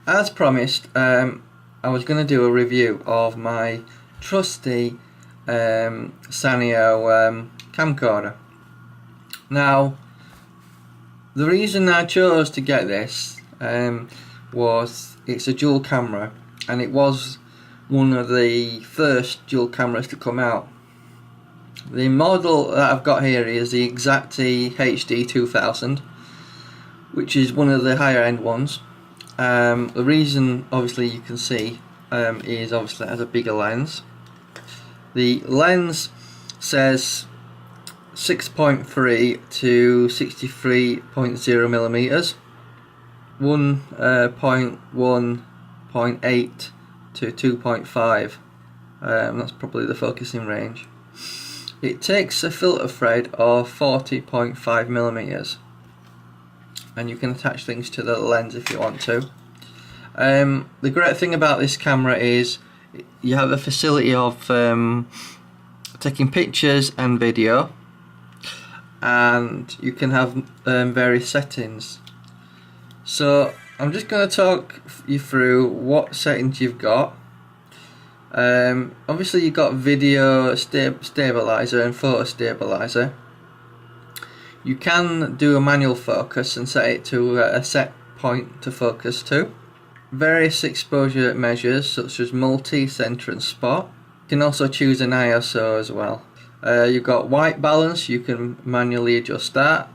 As promised, I was going to do a review of my trusty Sanyo camcorder. Now, the reason I chose to get this was it's a dual camera, and it was one of the first dual cameras to come out. The model that I've got here is the Xacti HD 2000, which is one of the higher end ones. The reason, obviously, you can see is obviously it has a bigger lens. The lens says 6.3 to 63.0 millimeters, 1.1.8 to 2.5. That's probably the focusing range. It takes a filter thread of 40.5 millimeters, and you can attach things to the lens if you want to. The great thing about this camera is you have the facility of taking pictures and video, and you can have various settings. So I'm just going to talk you through what settings you've got. Obviously you've got video stabilizer and photo stabilizer. You can do a manual focus and set it to a set point to focus to. Various exposure measures such as multi, center and spot. You can also choose an ISO as well. You've got white balance, you can manually adjust that.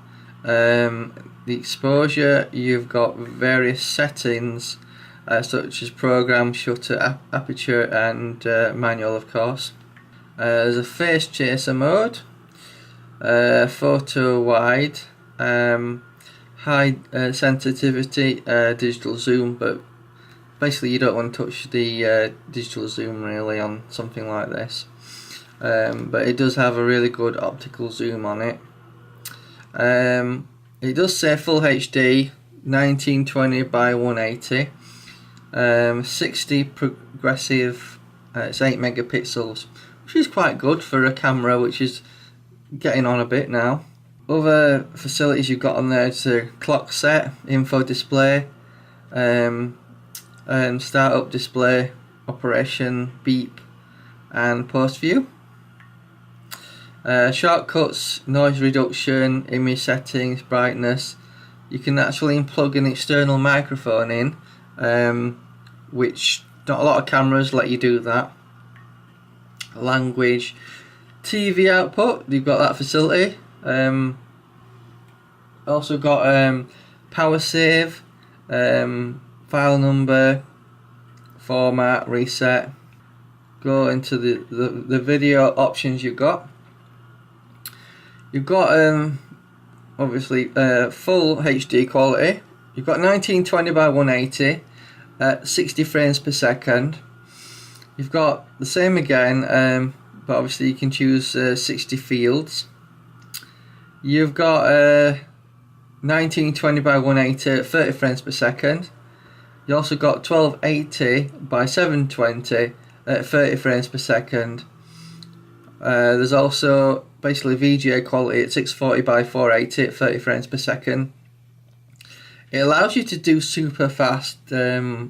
The exposure, you've got various settings such as program, shutter, aperture and manual, of course. There's a face chaser mode, photo wide, high sensitivity, digital zoom, but basically you don't want to touch the digital zoom really on something like this, but it does have a really good optical zoom on it. It does say full HD 1920 by 180, 60 progressive, it's 8 megapixels, which is quite good for a camera which is getting on a bit now. Other facilities you've got on there is a clock set, info display, startup display, operation, beep and post view. Shortcuts, noise reduction, image settings, brightness. You can actually plug an external microphone in, which not a lot of cameras let you do that. Language, TV output, you've got that facility. Also got power save, file number, format, reset. Go into the video options you've got. You've got obviously full HD quality. You've got 1920 by 180 at 60 frames per second. You've got the same again, but obviously you can choose 60 fields. You've got 1920 by 180 at 30 frames per second. You also got 1280 by 720 at 30 frames per second. There's also basically VGA quality at 640 by 480 at 30 frames per second. It allows you to do super fast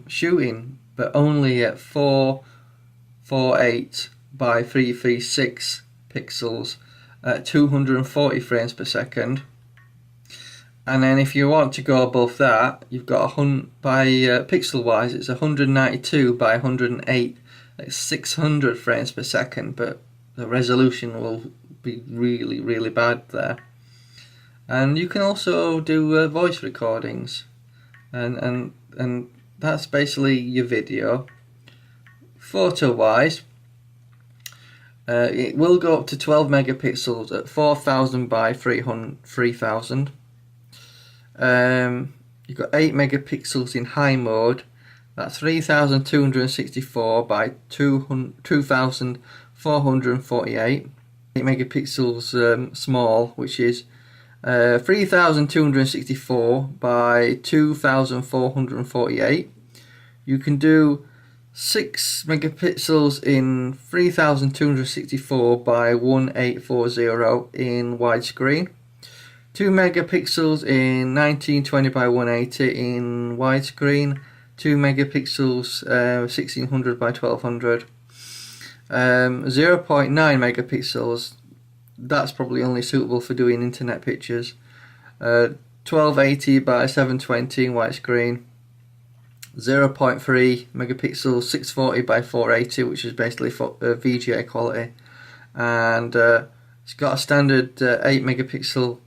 shooting, but only at 448 by 336 pixels at 240 frames per second. And then if you want to go above that, you've got by pixel wise it's 192 by 108 at 600 frames per second, but the resolution will be really bad there. And you can also do voice recordings, and that's basically your video. Photo wise, it will go up to 12 megapixels at 4000 by 3000. You've got 8 megapixels in high mode, that's 3264 by 2448. 8 megapixels small, which is 3264 by 2448. You can do 6 megapixels in 3264 by 1840 in widescreen, 2 megapixels in 1920 by 180 in widescreen, 2 megapixels, 1600 by 1200. 0.9 megapixels, that's probably only suitable for doing internet pictures. 1280 by 720 in widescreen. 0.3 megapixels, 640 by 480, which is basically for VGA quality. And it's got a standard 8 megapixel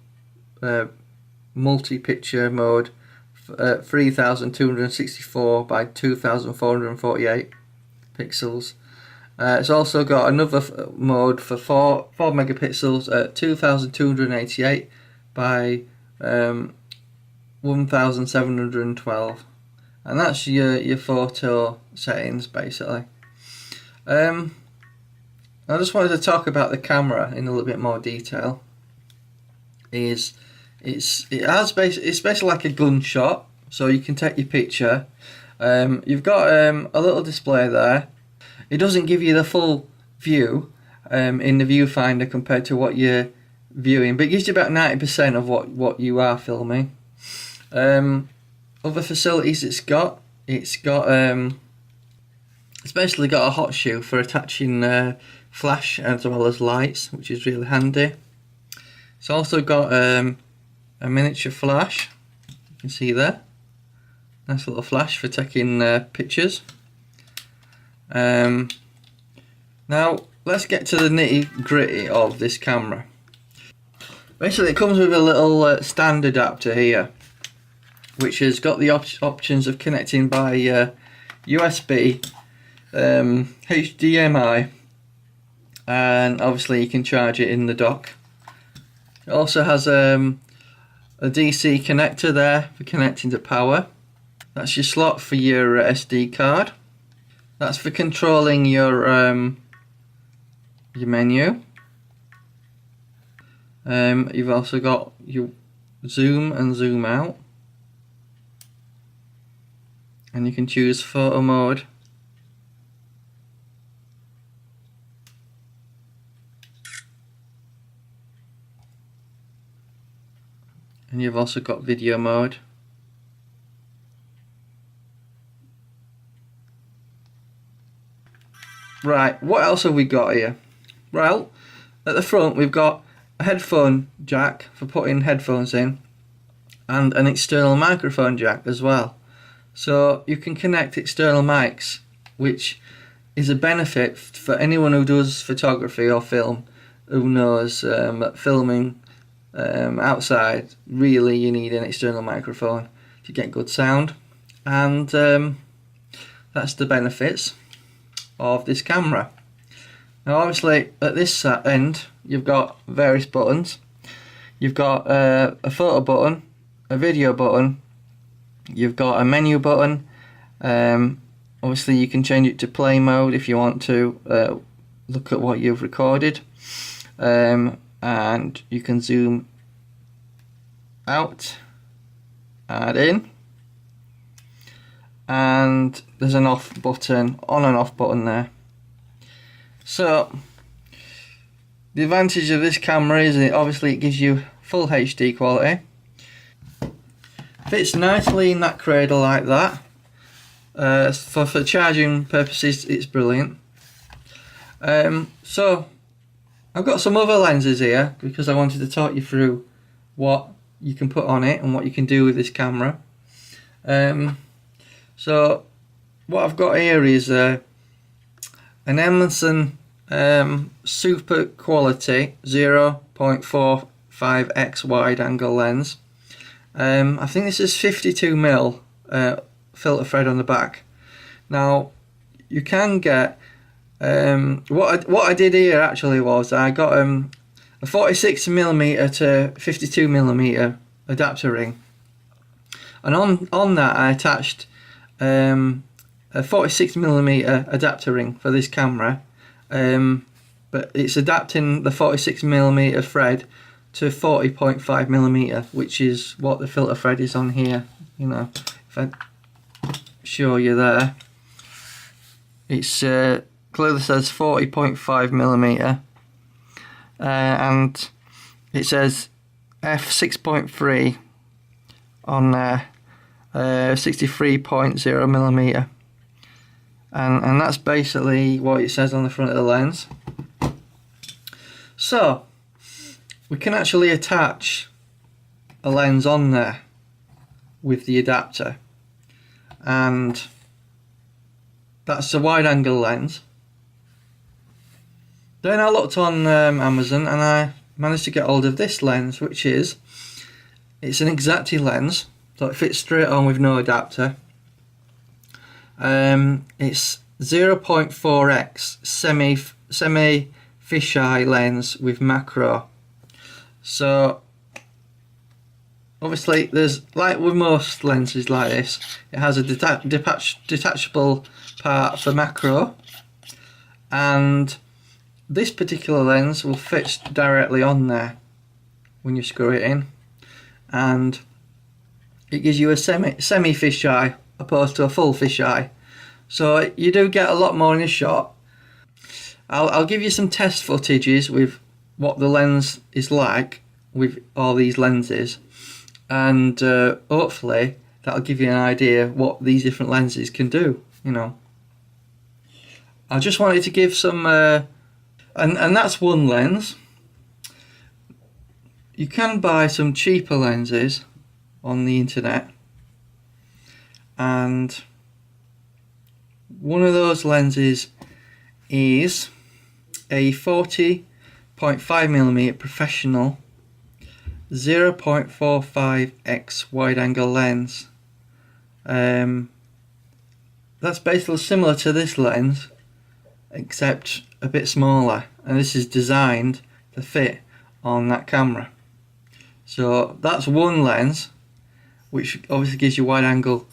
multi-picture mode, 3264 by 2448 pixels. It's also got another mode for 4 megapixels at 2288 by 1712, and that's your photo settings basically. I just wanted to talk about the camera in a little bit more detail. It's basically like a gunshot, so you can take your picture. You've got a little display there. It doesn't give you the full view in the viewfinder compared to what you're viewing, but it gives you about 90% of what you are filming. Other facilities it's basically got a hot shoe for attaching flash as well as lights, which is really handy. It's also got a miniature flash, you can see there. Nice little flash for taking pictures. Now let's get to the nitty gritty of this camera. Basically it comes with a little stand adapter here, which has got the options of connecting by USB, HDMI, and obviously you can charge it in the dock. It also has a DC connector there for connecting to power. That's your slot for your SD card. That's for controlling your menu. You've also got your zoom and zoom out, and you can choose photo mode. And you've also got video mode. Right, what else have we got here? Well, at the front we've got a headphone jack for putting headphones in, and an external microphone jack as well. So you can connect external mics, which is a benefit for anyone who does photography or film, who knows that filming outside, really you need an external microphone to get good sound, and that's the benefits of this camera. Now obviously at this end you've got various buttons. You've got a photo button, a video button, you've got a menu button. Obviously you can change it to play mode if you want to look at what you've recorded, and you can zoom out, add in, and there's an off button, on and off button there. So the advantage of this camera is that obviously it gives you full HD quality. Fits nicely in that cradle like that. For charging purposes it's brilliant. So I've got some other lenses here because I wanted to talk you through what you can put on it and what you can do with this camera. So what I've got here is an Emerson super quality 0.45x wide angle lens. I think this is 52mm filter thread on the back. Now you can get what I did here actually was I got a 46mm to 52mm adapter ring, and on that I attached a 46mm adapter ring for this camera, but it's adapting the 46mm thread to 40.5mm, which is what the filter thread is on here. You know, if I show you there, it's clearly says 40.5mm, and it says f6.3 on there, 63.0mm, and that's basically what it says on the front of the lens. So we can actually attach a lens on there with the adapter, and that's a wide angle lens. Then I looked on Amazon and I managed to get hold of this lens, which is, it's an Xacti lens, so it fits straight on with no adapter. It's 0.4x semi fisheye lens with macro. So obviously, there's, like with most lenses like this, it has a detachable part for macro, and this particular lens will fit directly on there when you screw it in, and it gives you a semi fisheye opposed to a full fisheye. So you do get a lot more in a shot. I'll give you some test footages with what the lens is like with all these lenses, and hopefully that'll give you an idea what these different lenses can do, you know. I just wanted to give some and that's one lens. You can buy some cheaper lenses on the internet, and one of those lenses is a 40.5mm professional 0.45x wide angle lens. That's basically similar to this lens, except a bit smaller, and this is designed to fit on that camera. So that's one lens, which obviously gives you wide angle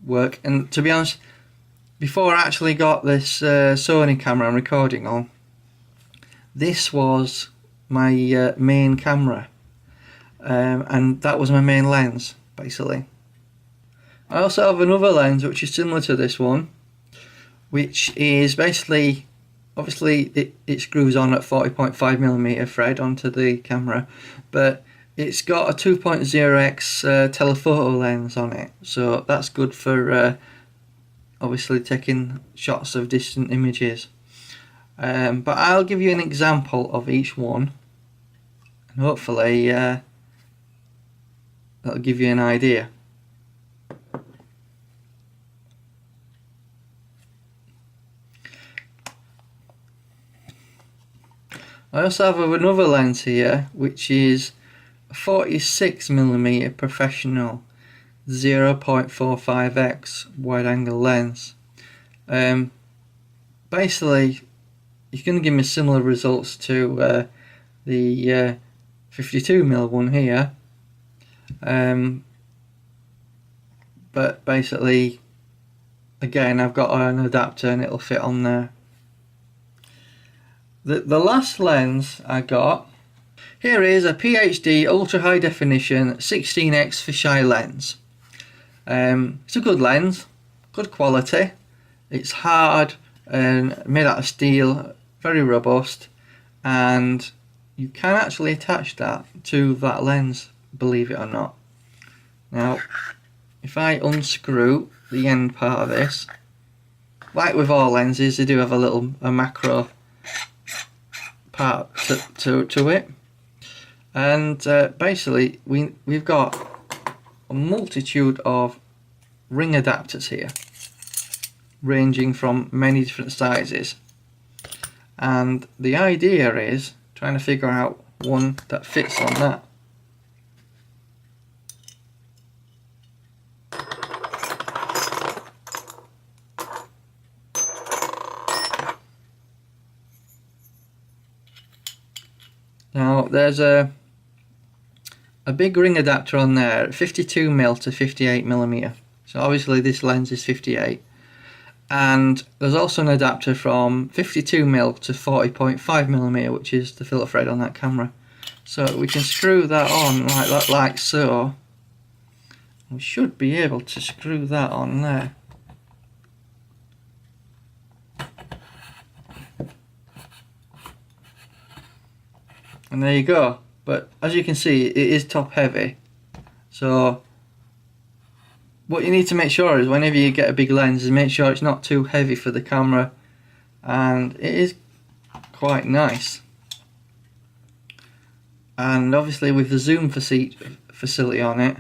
work. And to be honest, before I actually got this Sony camera I'm recording on, this was my main camera, and that was my main lens basically. I also have another lens which is similar to this one, which is basically, obviously it screws on at 40.5mm thread onto the camera, but it's got a 2.0x telephoto lens on it, so that's good for obviously taking shots of distant images. But I'll give you an example of each one, and hopefully that'll give you an idea. I also have another lens here, which is a 46mm professional 0.45x wide angle lens. Basically, it's going to give me similar results to the 52mm one here, but basically, again, I've got an adapter and it'll fit on there. The last lens I got here is a PhD ultra high definition 16x fisheye lens. It's a good lens, good quality. It's hard and made out of steel, very robust, and you can actually attach that to that lens, believe it or not. Now, if I unscrew the end part of this, like with all lenses, they do have a macro part to it, and basically we've got a multitude of ring adapters here, ranging from many different sizes, and the idea is trying to figure out one that fits on that. Now there's a big ring adapter on there, 52mm to 58mm. So obviously this lens is 58, and there's also an adapter from 52mm to 40.5mm, which is the filter thread on that camera. So we can screw that on like that, like so. We should be able to screw that on there. And there you go. But as you can see, it is top heavy, so what you need to make sure is whenever you get a big lens is make sure it's not too heavy for the camera, and it is quite nice. And obviously with the zoom facility on it,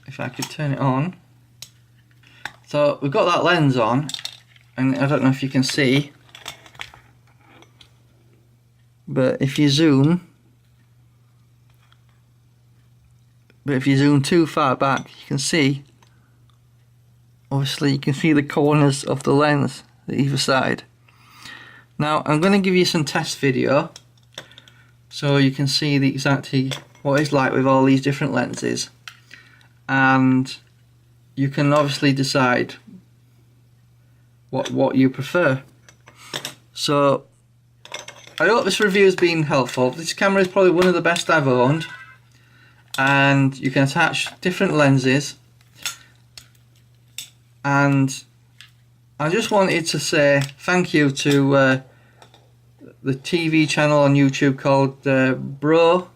if I could turn it on, so we've got that lens on, and I don't know if you can see, but if you zoom too far back, you can see, obviously you can see the corners of the lens either side. Now I'm going to give you some test video so you can see exactly what it's like with all these different lenses, and you can obviously decide what you prefer. So I hope this review has been helpful. This camera is probably one of the best I've owned, and you can attach different lenses. And I just wanted to say thank you to the TV channel on YouTube called Bro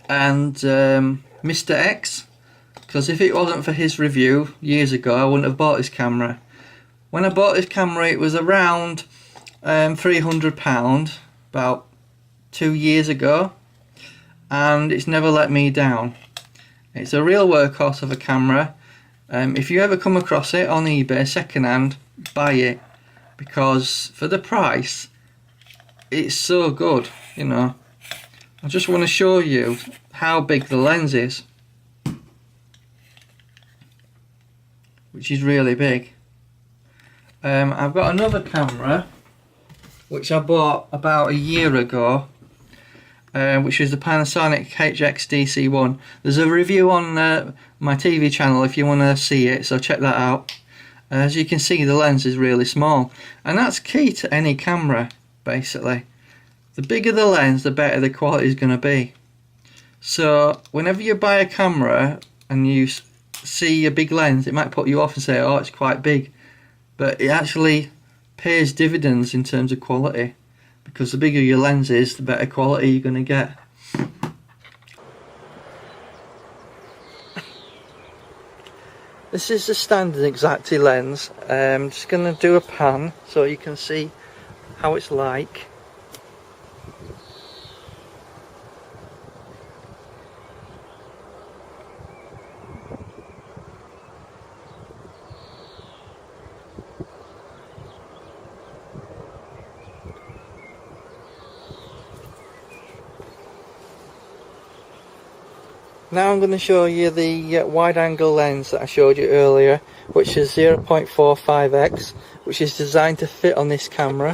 and Mr. X, because if it wasn't for his review years ago I wouldn't have bought this camera. When I bought this camera it was around £300 about 2 years ago, and it's never let me down. It's a real workhorse of a camera. If you ever come across it on eBay second hand, buy it, because for the price it's so good, you know. I just want to show you how big the lens is, which is really big. I've got another camera which I bought about a year ago, which is the Panasonic HXDC1. There's a review on my TV channel if you want to see it, so check that out. As you can see, the lens is really small, and that's key to any camera basically. The bigger the lens, the better the quality is going to be. So whenever you buy a camera and you see a big lens, it might put you off and say, oh, it's quite big, but it actually pays dividends in terms of quality, because the bigger your lens is, the better quality you're going to get. This is the standard Xacti lens. I'm just going to do a pan so you can see how it's like. Now I'm going to show you the wide angle lens that I showed you earlier, which is 0.45x, which is designed to fit on this camera.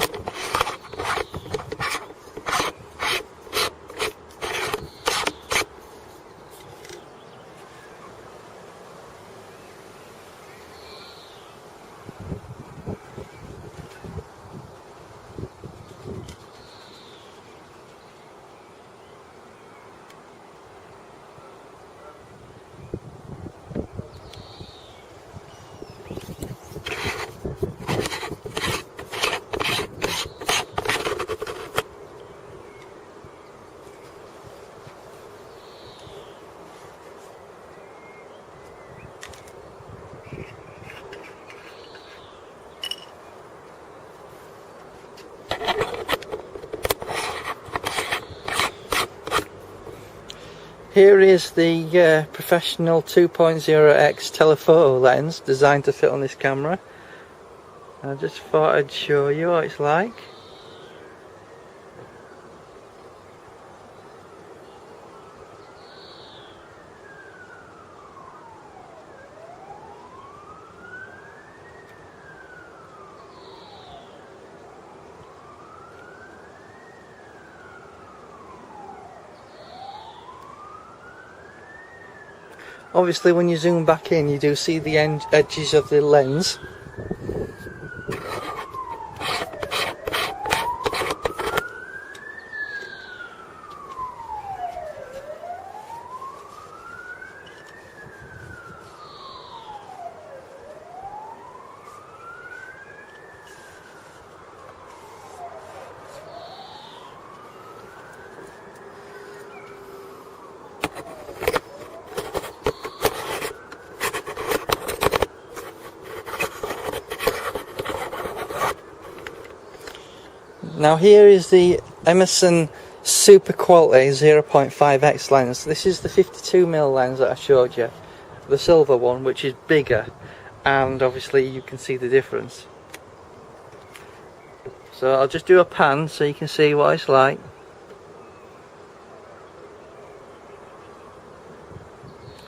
Here is the professional 2.0x telephoto lens designed to fit on this camera. I just thought I'd show you what it's like. Obviously when you zoom back in, you do see the edges of the lens. Now here is the Emerson Super Quality 0.5x lens. This is the 52mm lens that I showed you, the silver one, which is bigger, and obviously you can see the difference. So I'll just do a pan so you can see what it's like.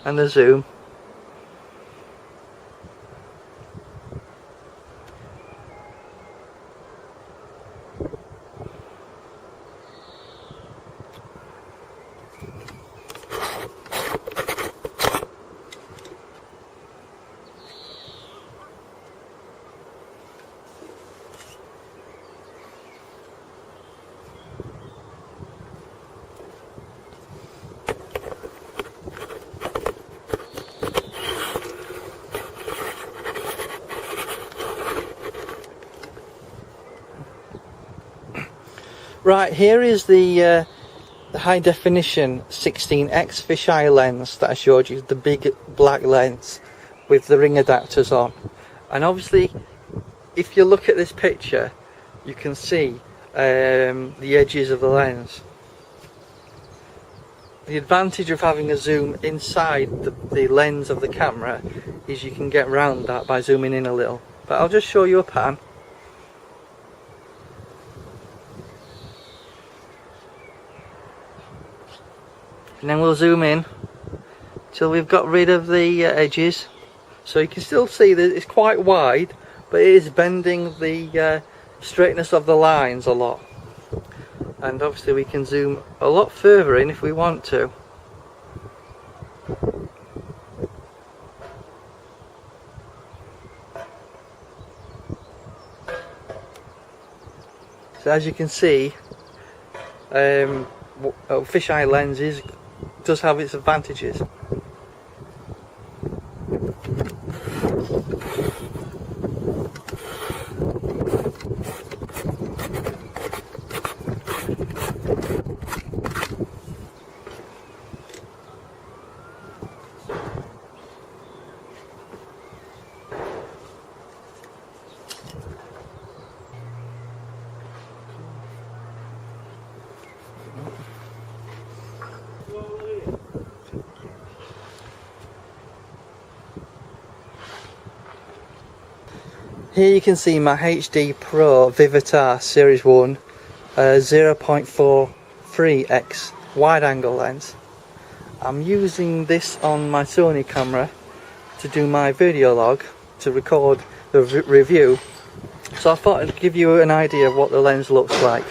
And a zoom. Right, here is the high definition 16x fisheye lens that I showed you, the big black lens with the ring adapters on. And obviously, if you look at this picture, you can see the edges of the lens. The advantage of having a zoom inside the lens of the camera is you can get around that by zooming in a little. But I'll just show you a pan. And then we'll zoom in till we've got rid of the edges, so you can still see that it's quite wide, but it is bending the straightness of the lines a lot. And obviously we can zoom a lot further in if we want to. So as you can see, fisheye lenses does have its advantages. Here you can see my HD Pro Vivitar Series 1 0.43x wide angle lens. I'm using this on my Sony camera to do my video log, to record the review, so I thought I'd give you an idea of what the lens looks like.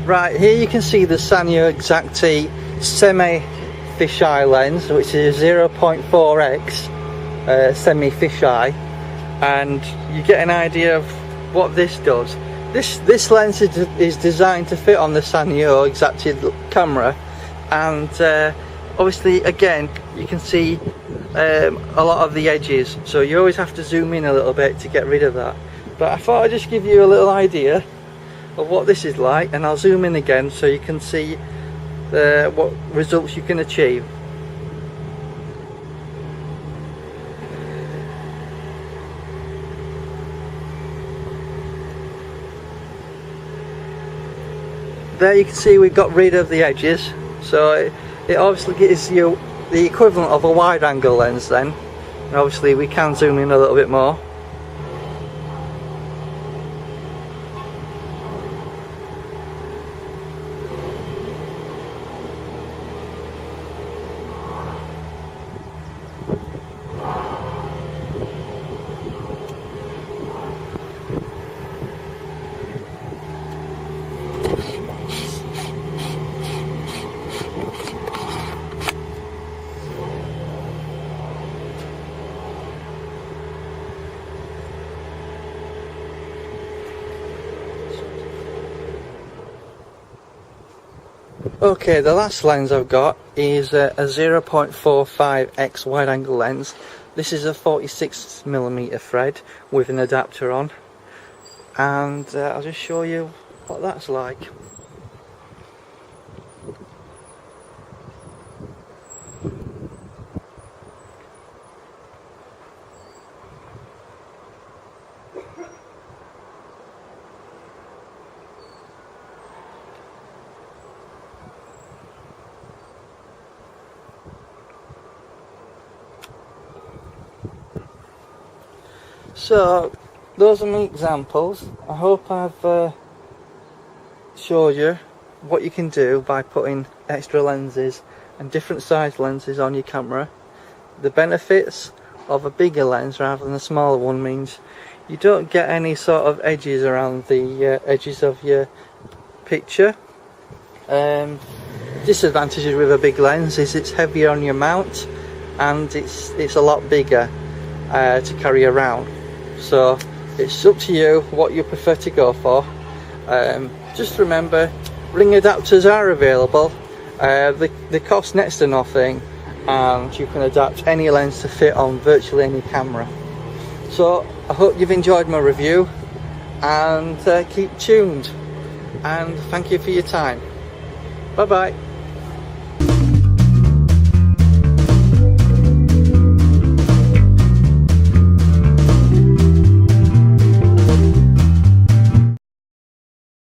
Right, here you can see the Sanyo Xacti semi fisheye lens, which is 0.4x semi fisheye, and you get an idea of what this does. This lens is designed to fit on the Sanyo Xacti camera, and obviously again you can see a lot of the edges, so you always have to zoom in a little bit to get rid of that. But I thought I'd just give you a little idea of what this is like, and I'll zoom in again so you can see what results you can achieve. There you can see we've got rid of the edges, so it obviously gives you the equivalent of a wide angle lens then, and obviously we can zoom in a little bit more. Okay, the last lens I've got is a 0.45x wide angle lens. This is a 46mm thread with an adapter on, and I'll just show you what that's like. So those are my examples. I hope I've showed you what you can do by putting extra lenses and different size lenses on your camera. The benefits of a bigger lens rather than a smaller one means you don't get any sort of edges around the edges of your picture. Disadvantages with a big lens is it's heavier on your mount and it's a lot bigger to carry around. So it's up to you what you prefer to go for. Just remember, ring adapters are available. They cost next to nothing, and you can adapt any lens to fit on virtually any camera. So I hope you've enjoyed my review, and keep tuned, and thank you for your time. Bye bye.